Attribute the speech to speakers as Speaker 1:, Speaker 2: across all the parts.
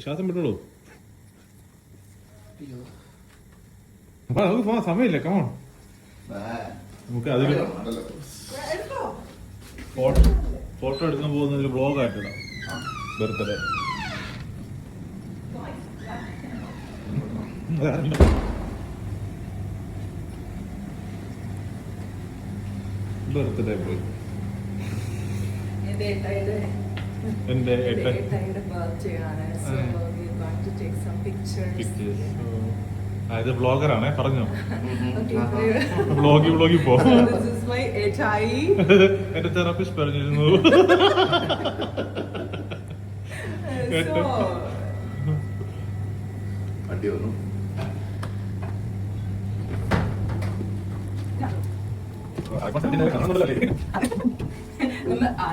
Speaker 1: ശ്വാസം വിട്ടോളൂ. നമുക്ക് പോവാൻ സമയമില്ല. കമോൺ, നമുക്ക് അതിൽ ഫോട്ടോ എടുക്കാൻ പോകുന്നതിൽ വ്ളോഗ് ആയിട്ടിടാം. ബർത്ത്ഡേ ബർത്ത്ഡേ പോയി എന്റെ ഇത് ബ്ലോഗറാണേ, പറഞ്ഞോ. വ്ളോഗി പോ. എന്റെ തെറാപ്പിസ്റ്റ് പറഞ്ഞിരുന്നു.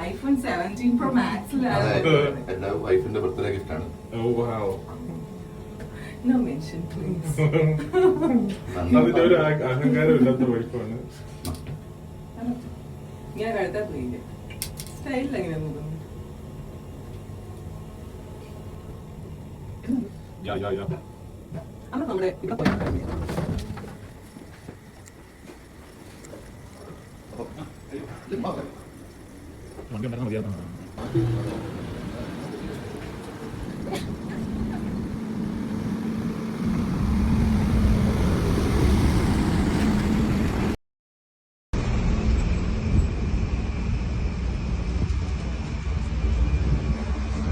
Speaker 2: iPhone 17 Pro Max
Speaker 3: എന്റെ വൈഫിന്റെ ബർത്ത്ഡേ ഗിഫ്റ്റ് ആണ്.
Speaker 2: No mention please.
Speaker 1: അതിന്റെ ഒരു അഹങ്കാരം ഇല്ലാത്ത വൈഫാണ്.
Speaker 2: ഞാൻ കഴുത്താ പോയില്ലേ സ്റ്റൈലിൽ എങ്ങനെ നോക്കുന്നു. അമ്മ നമ്മുടെ
Speaker 1: വണ്ടി ഉണ്ടാക്കാൻ മതിയാകുന്ന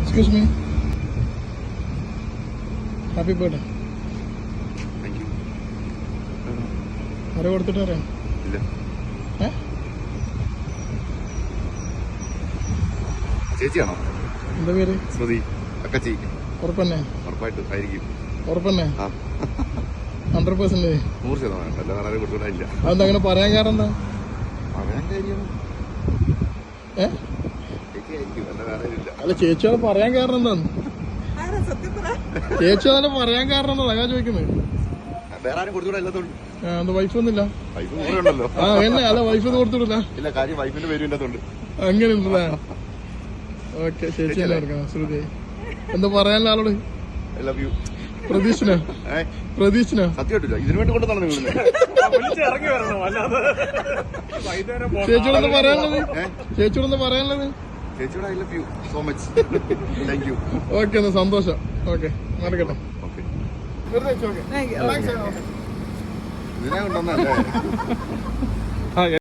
Speaker 4: Excuse me. Happy birthday.
Speaker 3: Thank you.
Speaker 4: ആരെ കൊടുത്തിട്ട് അറിയാം?
Speaker 3: ഇല്ല. ചേച്ചിയാണോ?
Speaker 4: എന്താ പേര്?
Speaker 3: സ്മൃതി. അക്കച്ചി.
Speaker 4: ഉറപ്പന്നെ?
Speaker 3: ഉറപ്പായിട്ടും ആയിരിക്കും.
Speaker 4: ഉറപ്പന്നെ? 100%.
Speaker 3: 100%. അല്ല വേറെ കൊടുത്തിട്ടില്ല.
Speaker 4: അതെന്താ അങ്ങനെ പറയാൻ കാരണം എന്താ?
Speaker 3: പറയാൻ കാര്യം ചേച്ചിയായിരിക്കും, അല്ല വേറെ ഇല്ല.
Speaker 4: അല്ല ചേച്ചിയോട് പറയാൻ കാരണം എന്താന്ന്? ചേച്ചിയോടെ പറയാൻ കാരണം എന്താ ഞാൻ ചോദിക്കുന്നത്?
Speaker 3: വേറെ ആരും കൊടുത്തുകൂടാ എല്ലാത്തോണ്ട്.
Speaker 4: എന്താ വൈഫ് ഒന്നുമില്ല?
Speaker 3: വൈഫ് കൂടെ ഉണ്ടല്ലോ.
Speaker 4: എന്നെ അല്ല വൈഫ് ഒന്നും കൊടുത്തുവിടില്ല.
Speaker 3: ഇല്ല, കാര്യം വൈഫിന്റെ പേരും ഇല്ലാത്തോണ്ട്.
Speaker 4: അങ്ങനെ ഉണ്ടല്ലേ? ഓക്കെ, ചേച്ചി അല്ലേ എടുക്കാം. ശ്രുതി എന്താ പറയാനുള്ള ആളോട്?
Speaker 3: I love you.
Speaker 4: പ്രതീക്ഷനോ? പ്രതീക്ഷനോ?
Speaker 3: സത്യമായിട്ടില്ല, ഇതിനു വേണ്ടി കൊണ്ടുവന്നാണ് നിങ്ങൾ.
Speaker 4: ചേച്ചിയോടൊന്ന് പറയാനുള്ളത്? ചേച്ചിയോടൊന്ന് പറയാനുള്ളത്?
Speaker 3: ചേച്ചിയോട് I love you so much. Thank you.
Speaker 4: Okay, എന്നാ സന്തോഷം. ഓക്കെ, നടക്കട്ടെ.
Speaker 3: ഓക്കെ,
Speaker 4: വെറുതെ വെച്ചോക്കെ.
Speaker 3: ഇതിനെ കൊണ്ടുവന്നല്ലേ.